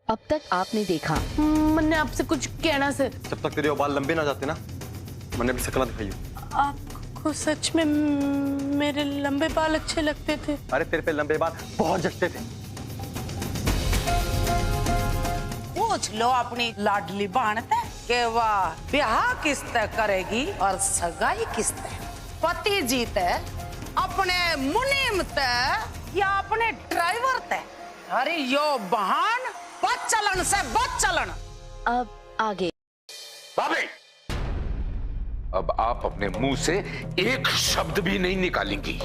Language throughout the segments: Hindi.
अब तक आपने देखा। मैंने आपसे कुछ कहना से। जब तक तेरे बाल लंबे ना जाते ना, मैंने भी शकल दिखाई। आपको सच में मेरे लंबे बाल अच्छे लगते थे? अरे तेरे पे लंबे बाल बहुत जचते थे। पूछ लो अपनी लाडली बहन से कि वह ब्याह किस तरह करेगी और सगाई किस तरह, पति जी ते, अपने मुनीम ते या अपने ड्राइवर ते। अरे यो बहन बच चलन से बच चलन। अब आगे। भाभी, अब आप अपने मुंह से एक शब्द भी नहीं निकालेंगी,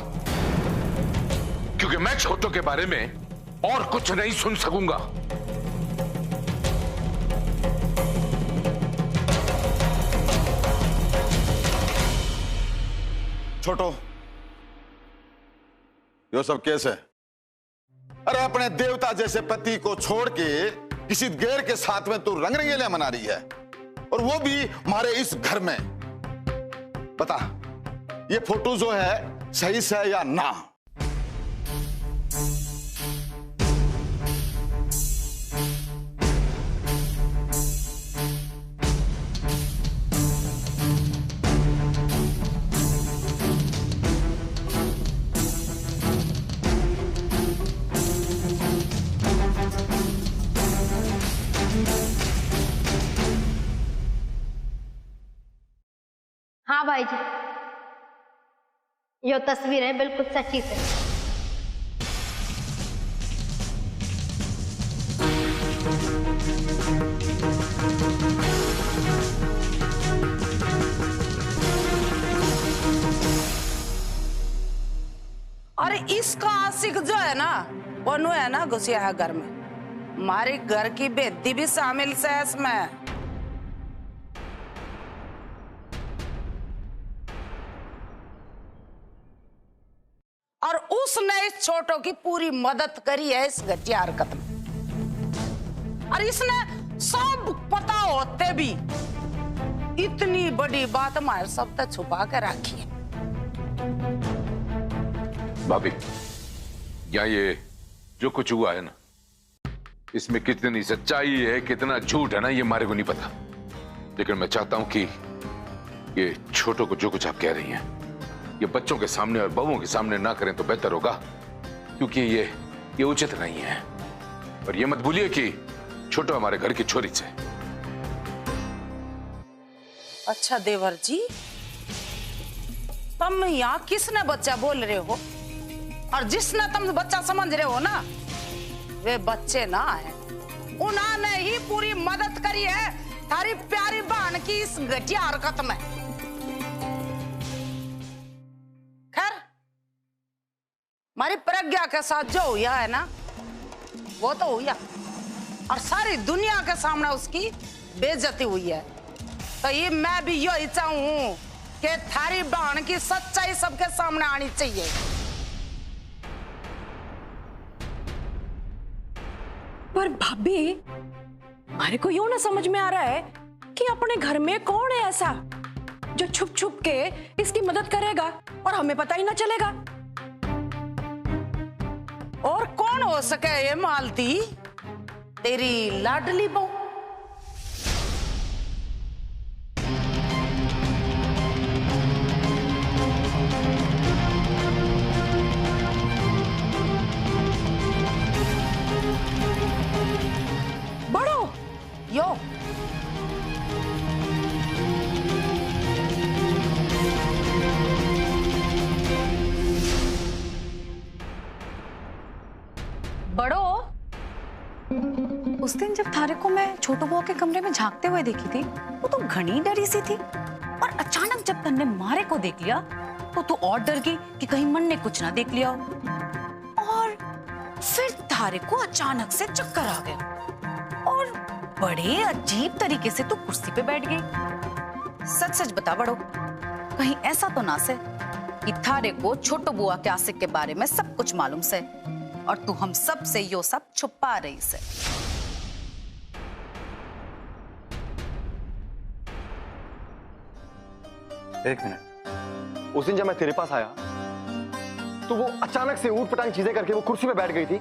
क्योंकि मैं छोटों के बारे में और कुछ नहीं सुन सकूंगा। छोटो, यो सब कैसे? अरे अपने देवता जैसे पति को छोड़ के किसी गैर के साथ में तू रंग रंगेलियां मना रही है, और वो भी हमारे इस घर में। बता, ये फोटो जो है सही से है या ना? हाँ भाई जी, यो तस्वीर है बिल्कुल सच्ची से। अरे इसका आशिक जो है ना, वो नु है ना घुसिया है घर में। हमारे घर की बेटी भी शामिल से इसमें। और उसने इस छोटो की पूरी मदद करी है इस घटिया हरकत में। और इसने सब पता होते भी इतनी बड़ी बात हमारे सब तक छुपा के रखी है। भाभी, या ये जो कुछ हुआ है ना, इसमें कितनी सच्चाई है कितना झूठ है ना, ये हमारे को नहीं पता। लेकिन मैं चाहता हूं कि ये छोटो को जो कुछ आप कह रही हैं, ये बच्चों के सामने और बहुओं के सामने ना करें तो बेहतर होगा, क्योंकि ये उचित नहीं है। और ये मत भूलिए कि छोटो हमारे घर की छोरी से। अच्छा देवर जी, तुम यहाँ किसने बच्चा बोल रहे हो? और जिसने तुम बच्चा समझ रहे हो ना, वे बच्चे ना है, उन्होंने ही पूरी मदद करी है थारी प्यारी बहन की इस घटिया हरकत में। खैर, हमारी प्रज्ञा के साथ जो हुआ है ना, वो तो हुआ, और सारी दुनिया के सामने उसकी बेइज्जती हुई है। तो ये मैं भी यही चाहूं कि थारी बहन की सच्चाई सबके सामने आनी चाहिए। पर भाभी, हमारे को यूं ना समझ में आ रहा है कि अपने घर में कौन है ऐसा जो छुप छुप के इसकी मदद करेगा और हमें पता ही ना चलेगा। और कौन हो सके ये मालती? तेरी लाडली बहू। बड़ो यो बड़ो, उस दिन जब थारे को मैं छोटू बुआ के कमरे में झांकते हुए देखी थी, वो तो घनी डरी सी थी। और अचानक जब तन्ने मारे को देख लिया तो तू और डर गई कि कहीं मन ने कुछ ना देख लिया हो। और फिर थारे को अचानक से चक्कर आ गया और बड़े अजीब तरीके से तू कुर्सी पे बैठ गई। सच सच बता बड़ो, कहीं ऐसा तो ना से कि थारे को छोटू बुआ के आशिक के बारे में सब कुछ मालूम से और तू हम सब से यो सब छुपा रही से? एक मिनट, उस दिन जब मैं तेरे पास आया तो वो अचानक से ऊट पटांग चीजें करके वो कुर्सी पे बैठ गई थी,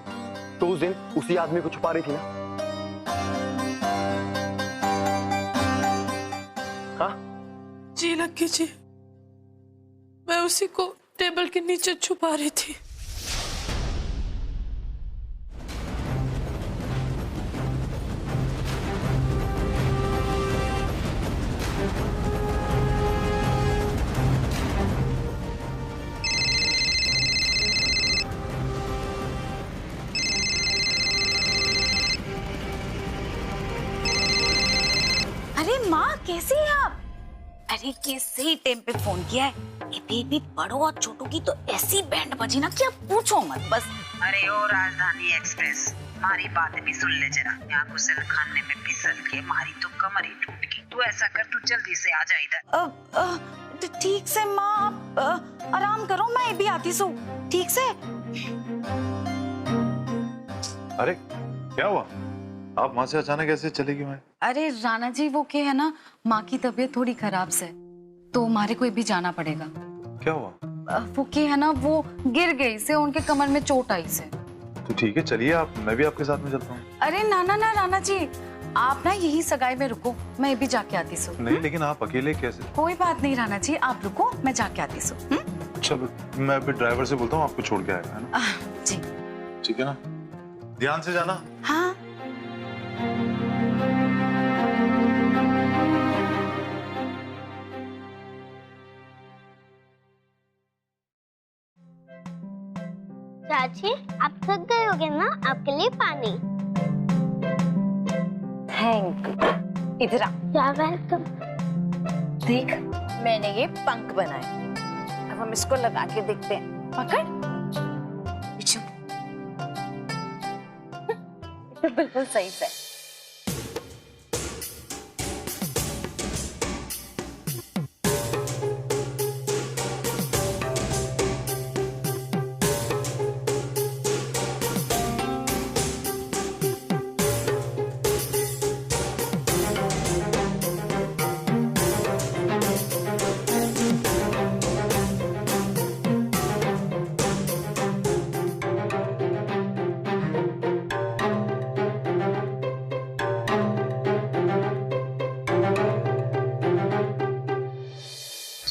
तो उस दिन उसी आदमी को छुपा रही थी ना? जी लक्की जी, मैं उसी को टेबल के नीचे छुपा रही थी। अरे माँ, कैसी है आप? अरे कैसे ही टाइम पे फोन किया है। ये बेबी बड़ो और छोटू की तो ऐसी बैंड बजी ना कि आप पूछो मत बस। अरे ओ राजधानी एक्सप्रेस, हमारी बात भी सुन ले जरा। यहाँ कुशल खाने में फिसल के हमारी तो कमर ही टूट गई। तू ऐसा कर, तू जल्दी से आ जा इधर। ठीक से माँ, आप आराम करो, मैं भी आती सो। ठीक से। अरे क्या हुआ? आप वहां से अचानक ऐसे चलेगी? मैं अरे राणा जी, वो क्या है ना, माँ की तबीयत थोड़ी खराब से, तो हमारे को भी जाना पड़ेगा। क्या हुआ? वो क्या है ना, वो गिर गई से, उनके कमर में चोट आई से। तो ठीक है, चलिए आप, मैं भी आपके साथ में चलता हूँ। अरे ना ना ना राणा जी, आप ना यही सगाई में रुको, मैं भी जाके आती सो। नहीं, लेकिन आप अकेले कैसे? कोई बात नहीं राणा जी, आप रुको, मैं जाके आती सो। चलो, मैं फिर ड्राइवर से बोलता हूँ, आपको छोड़ के आएगा, है ना? जी ठीक है ना, ध्यान से जाना। हाँ। चाची, आप थक गए होगे ना, आपके लिए पानी। थैंक इधर आ। वेलकम। देख, मैंने ये पंख बनाए, अब हम इसको लगा के देखते हैं। पकड़। तो बिल्कुल सही से।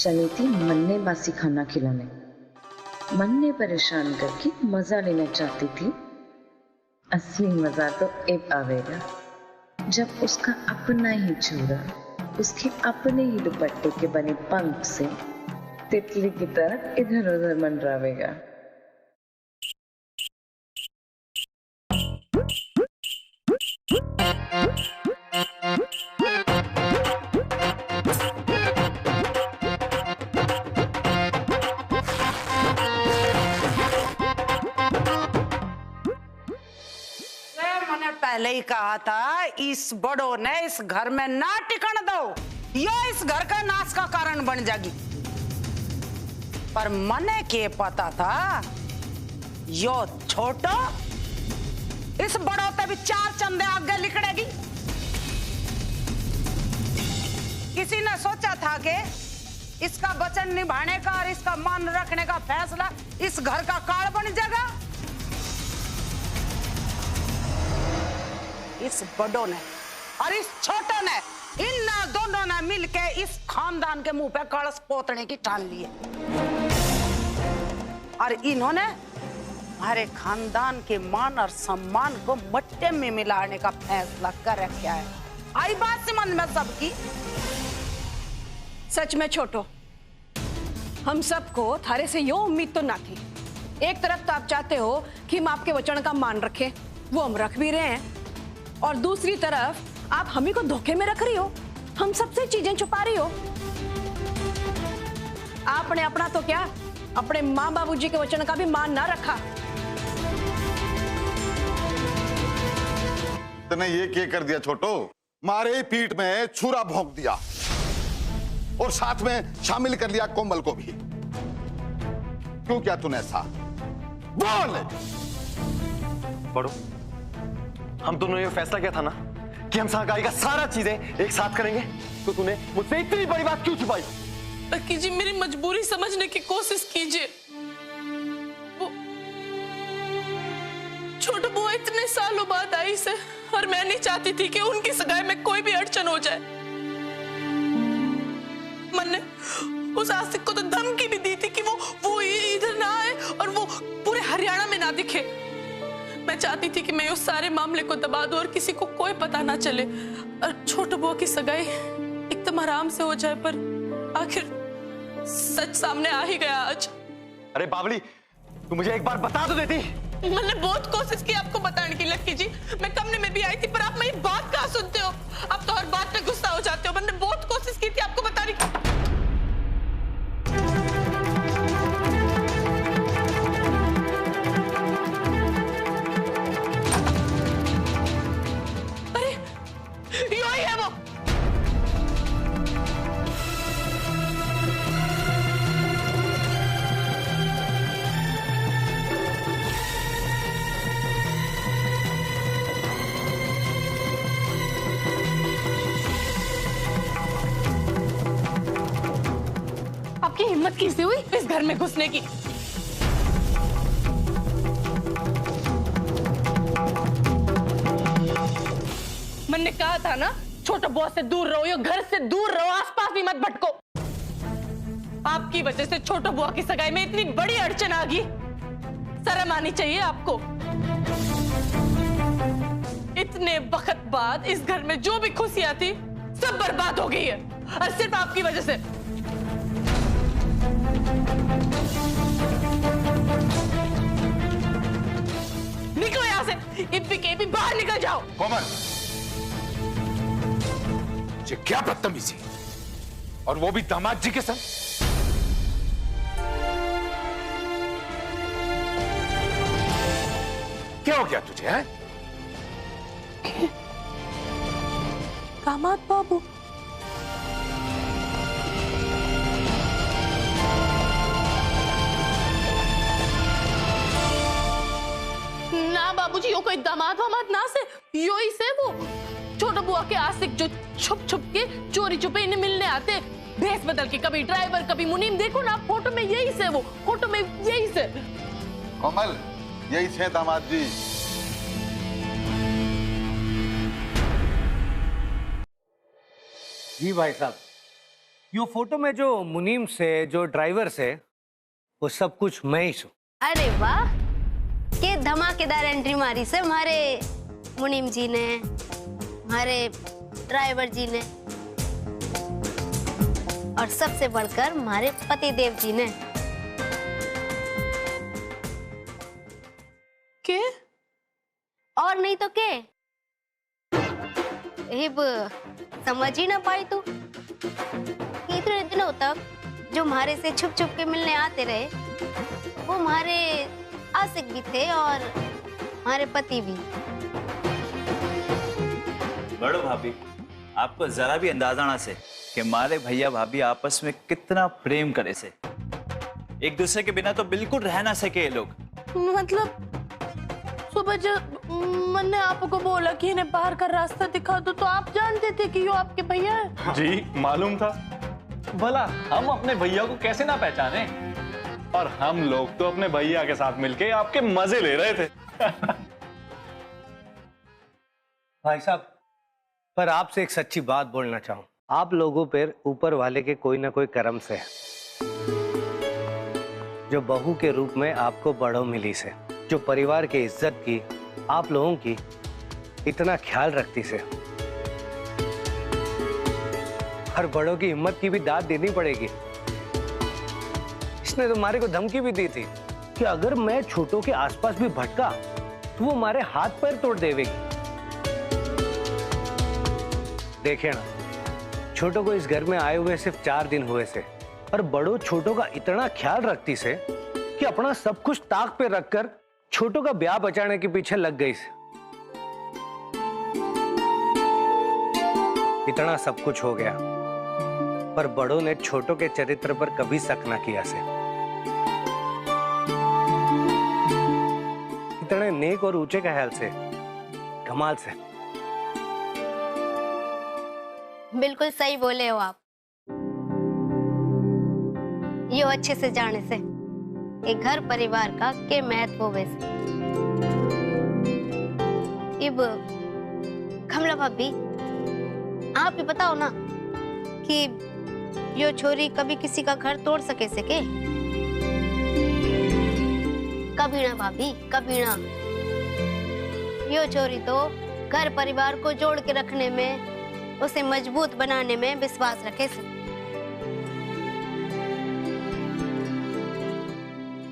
चली थी मन ने बासी खाना खिलाने, मन ने परेशान करके मजा लेना चाहती थी। असली मजा तो अब आवेगा जब उसका अपना ही चूड़ा उसके अपने ही दुपट्टे के बने पंख से तितली की तरह इधर उधर मंडरावेगा। पहले ही कहा था, इस बड़ों ने इस घर में ना टिकन दो, यो इस घर का नाश का कारण बन जाएगी। पर मने के पता था यो छोटो इस बड़ों पे भी चार चंदे आगे लिकड़ेगी। किसी ने सोचा था कि इसका वचन निभाने का और इसका मान रखने का फैसला इस घर का काल बन जाएगा। इस बड़ों ने और इस छोटों ने, इन दोनों ने मिलके इस खानदान के मुंह पे कलश पोतने की ठान ली है। और इन्होंने हमारे खानदान के मान और सम्मान को मट्टे में मिलाने का फैसला कर रखा है। आई बात समझ में सबकी? सच में छोटो, हम सबको थारे से यो उम्मीद तो ना थी। एक तरफ तो आप चाहते हो कि हम आपके वचन का मान रखें, वो हम रख भी रहे हैं, और दूसरी तरफ आप हम ही को धोखे में रख रही हो, हम सबसे चीजें छुपा रही हो। आपने अपना तो क्या, अपने माँ बाबूजी के वचन का भी मान ना रखा। तूने ये क्या कर दिया छोटो? मारे पीठ में छुरा भोंक दिया और साथ में शामिल कर लिया कोमल को भी। क्यों किया तूने ऐसा? बोल। पढ़ो, हम दोनों ये फैसला किया था ना कि हम सगाई का सारा चीजें एक साथ करेंगे, तो तूने मुझसे इतनी बड़ी बात क्यों छुपाई? लक्की जी, मेरी मजबूरी समझने की कोशिश कीजिए। वो छोटू बुआ इतने सालों बाद आई से, और मैं नहीं चाहती थी कि उनकी सगाई में कोई भी अड़चन हो जाए। मन ने उस आसिक को तो धमकी भी दी थी कि वो इधर ना आए और वो पूरे हरियाणा में ना दिखे। मैं चाहती थी कि मैं उस सारे मामले को दबा दूं और किसी को कोई पता ना चले और छोटू बुआ की सगाई एकदम आराम से हो जाए, पर आखिर सच सामने आ ही गया आज। अरे बावली, तू मुझे एक बार बता तो देती। मैंने बहुत कोशिश की आपको बताने की लक्की जी, मैं कमरे में भी आई थी पर आप मेरी बात कहाँ सुनते हो, आप तो हर बात पे गुस्सा हो जाते हो। मैंने बहुत कोशिश की थी आपको बताने की। अरे यो ही है वो। आपकी हिम्मत कैसे हुई इस घर में घुसने की? मैंने कहा था ना, छोटा बॉस से दूर रहो, या घर से दूर रहो, आसपास भी मत भटको। आपकी वजह से छोटा बुआ की सगाई में इतनी बड़ी अड़चन आ गई। शर्म आनी चाहिए आपको। इतने वक्त बाद इस घर में जो भी खुशियां थी सब बर्बाद हो गई है, और सिर्फ आपकी वजह से। निकलो यहाँ से, इब्बी के भी बाहर निकल जाओ। कोमल, ये क्या बदतमीजी, और वो भी दामाद जी के संग। क्या हो गया तुझे है? दामाद बाबू, ना बाबूजी, यो कोई दामाद वामाद ना से, यो ही से वो छोटा बुआ के आशिक जो छुप छुप के चोरी छुपे इन्हें मिलने आते, भेस बदल के, कभी ड्राइवर कभी मुनीम। देखो ना फोटो में यही से, वो फोटो में यही से। कमल, यही से दामाद जी। जी भाई साहब, यो फोटो में जो मुनीम से, जो ड्राइवर से, वो सब कुछ मैं ही हूँ। अरे वाह, के धमाकेदार एंट्री मारी से हमारे मुनीम जी ने, हमारे ड्राइवर जी ने, और सबसे बढ़कर हमारे पति देव जी ने। के? और नहीं तो के? समझ ही ना पाई तू। इतने दिनों तक जो हमारे से छुप छुप के मिलने आते रहे, वो हमारे आशिक भी थे और हमारे पति भी। बड़ो भाभी, आपको जरा भी अंदाजा ना से कि हमारे भैया भाभी आपस में कितना प्रेम करे से। एक दूसरे के बिना तो बिल्कुल रह ना सके ये लोग। मतलब सुबह जब मैंने आपको बोला कि इन्हें बाहर का रास्ता दिखा दो, तो आप जानते थे कि यो आपके भैया है? जी मालूम था। भला हम अपने भैया को कैसे ना पहचाने, और हम लोग तो अपने भैया के साथ मिलके आपके मजे ले रहे थे। भाई साहब, पर आपसे एक सच्ची बात बोलना चाहूं। आप लोगों पर ऊपर वाले के कोई ना कोई करम से है, जो बहू के रूप में आपको बड़ों मिली से, जो परिवार की इज्जत की, आप लोगों की इतना ख्याल रखती से। हर बड़ों की हिम्मत की भी दाद देनी पड़ेगी। इसने तो हमारे को धमकी भी दी थी कि अगर मैं छोटों के आसपास भी भटका तो वो हमारे हाथ पैर तोड़ देवेगी। देखे ना, छोटों को इस घर में आए हुए सिर्फ 4 दिन हुए से, और बड़ों छोटों का इतना ख्याल रखती से कि अपना सब कुछ ताक पे रखकर छोटों का ब्याह बचाने के पीछे लग गई से। इतना सब कुछ हो गया, पर बड़ों ने छोटों के चरित्र पर कभी शक न किया से। इतने नेक और ऊंचे ख्याल से, कमाल से। बिल्कुल सही बोले हो आप। यो अच्छे से जाने से एक घर परिवार का के महत्व वैसे। इब कमला भाभी, आप भी बताओ ना कि यो छोरी कभी किसी का घर तोड़ सके कभी ना भाभी, कभी ना। यो छोरी तो घर परिवार को जोड़ के रखने में, उसे मजबूत बनाने में विश्वास रखे से।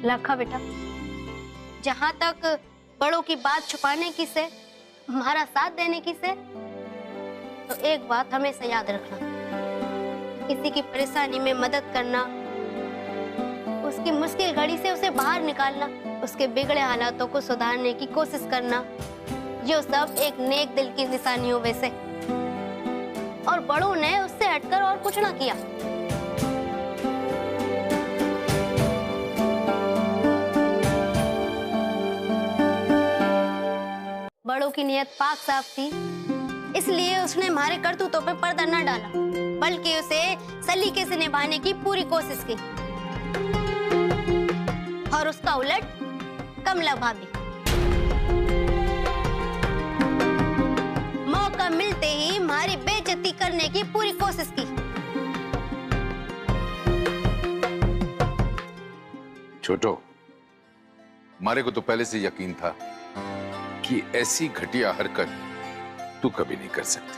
लाखा बेटा, जहां तक बड़ों की बात छुपाने की से, हमारा साथ देने की से, तो एक बात हमेशा याद रखना, किसी की परेशानी में मदद करना, उसकी मुश्किल घड़ी से उसे बाहर निकालना, उसके बिगड़े हालातों को सुधारने की कोशिश करना, ये सब एक नेक दिल की निशानी हो वैसे। और बड़ों ने उससे हटकर और कुछ ना किया। बड़ों की नियत पाक साफ थी, इसलिए उसने हमारे करतूतों पे पर्दा न डाला, बल्कि उसे सलीके से निभाने की पूरी कोशिश की। और उसका उलट कमला भाभी मौका मिलते ही हमारी बेइज्जती करने की पूरी कोशिश की। छोटो, मारे को तो पहले से यकीन था कि ऐसी घटिया हरकत तू कभी नहीं कर सकती।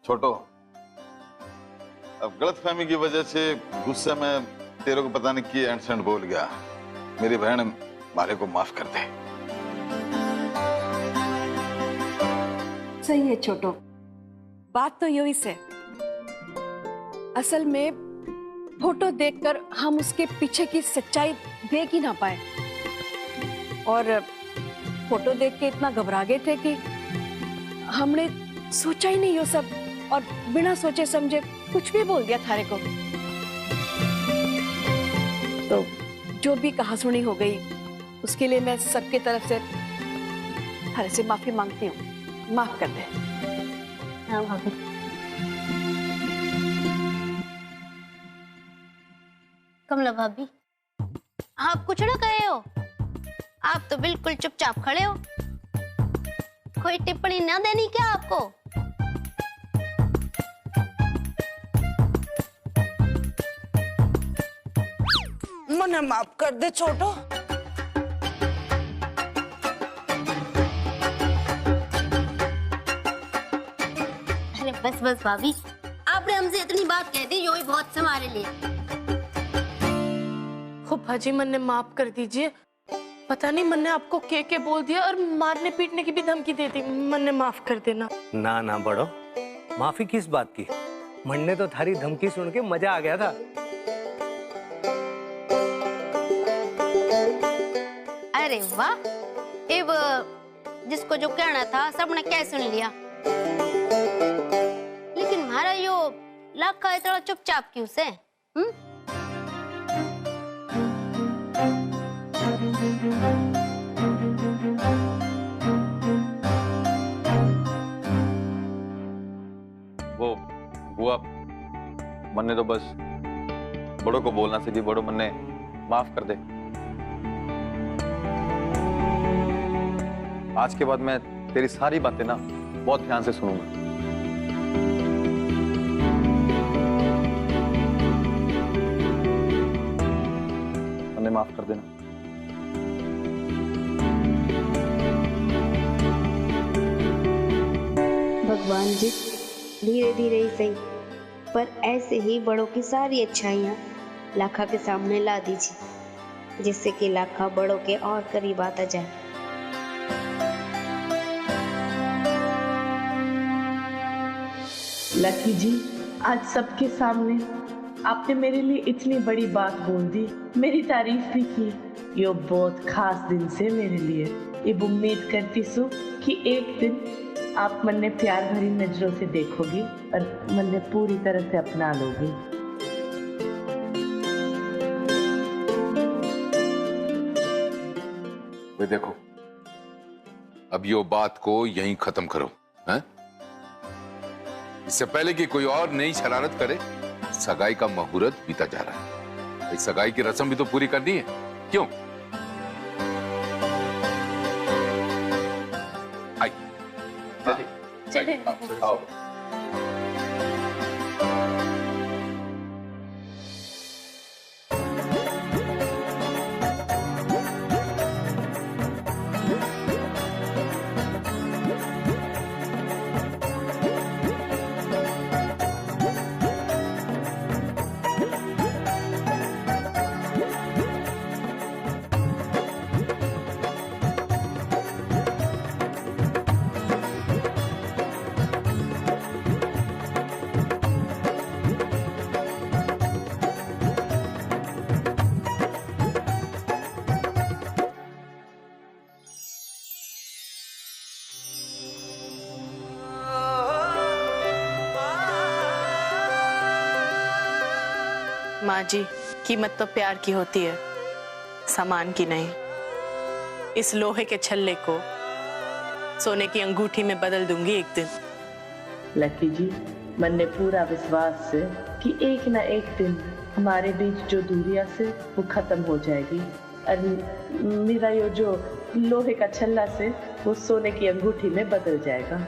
छोटो, अब गलतफहमी की वजह से गुस्से में तेरे को पता नहीं कि एंड बोल गया। मेरी बहन मारे को माफ कर दे। सही है छोटो, बात तो यही से। असल में फोटो देखकर हम उसके पीछे की सच्चाई देख ही ना पाए, और फोटो देख के इतना घबरा गए थे कि हमने सोचा ही नहीं वो सब, और बिना सोचे समझे कुछ भी बोल दिया थारे को। तो जो भी कहा सुनी हो गई, उसके लिए मैं सबके तरफ से थारे से माफी मांगती हूँ। माफ कर दे। हाँ भाभी। कमला भाभी, आप कुछ ना कहे हो, आप तो बिल्कुल चुपचाप खड़े हो। कोई टिप्पणी ना देनी क्या आपको? मने माफ कर दे छोटो। अरे बस बस भाभी, आपने हमसे इतनी बात कह दी, यो ही बहुत से हमारे लिए। फूफा जी, मन ने माफ कर दीजिए। पता नहीं मन ने आपको के बोल दिया और मारने पीटने की भी धमकी दे दी। मन ने माफ कर देना। ना ना बड़ो, माफी किस बात की? मन ने तो थारी धमकी सुन के मजा आ गया था। अरे वाह, अब जिसको जो कहना था सबने क्या सुन लिया। लेकिन हमारा यो लाखा इतना चुपचाप क्यों से? वो बुआ, मन ने तो बस बड़ों को बोलना से कि बड़ों मन ने माफ कर दे। आज के बाद मैं तेरी सारी बातें ना बहुत ध्यान से सुनूंगा। मन ने माफ कर देना। भगवान जी, धीरे धीरे ही सही, पर ऐसे ही बड़ों की सारी अच्छाइयाँ लाखा के सामने ला दीजिए, जिससे कि लाखा बड़ों के और करीब आता जाए। लकी जी, आज सबके सामने आपने मेरे लिए इतनी बड़ी बात बोल दी, मेरी तारीफ भी की। ये बहुत खास दिन से मेरे लिए। ये उम्मीद करती सू कि एक दिन आप मन ने प्यार भरी नजरों से देखोगी और मन ने पूरी तरह से अपना लोगी। वे देखो, अब यो बात को यहीं खत्म करो, हैं? इससे पहले कि कोई और नई शरारत करे, सगाई का मुहूर्त बीता जा रहा है। इस सगाई की रस्म भी तो पूरी करनी है, क्यों? आओ। माँ जी, कीमत तो प्यार की होती है, सामान की नहीं। इस लोहे के छल्ले को सोने की अंगूठी में बदल दूंगी एक दिन। लकी जी, मन ने पूरा विश्वास है कि एक ना एक दिन हमारे बीच जो दूरियां से वो खत्म हो जाएगी और मेरा ये जो लोहे का छल्ला से वो सोने की अंगूठी में बदल जाएगा।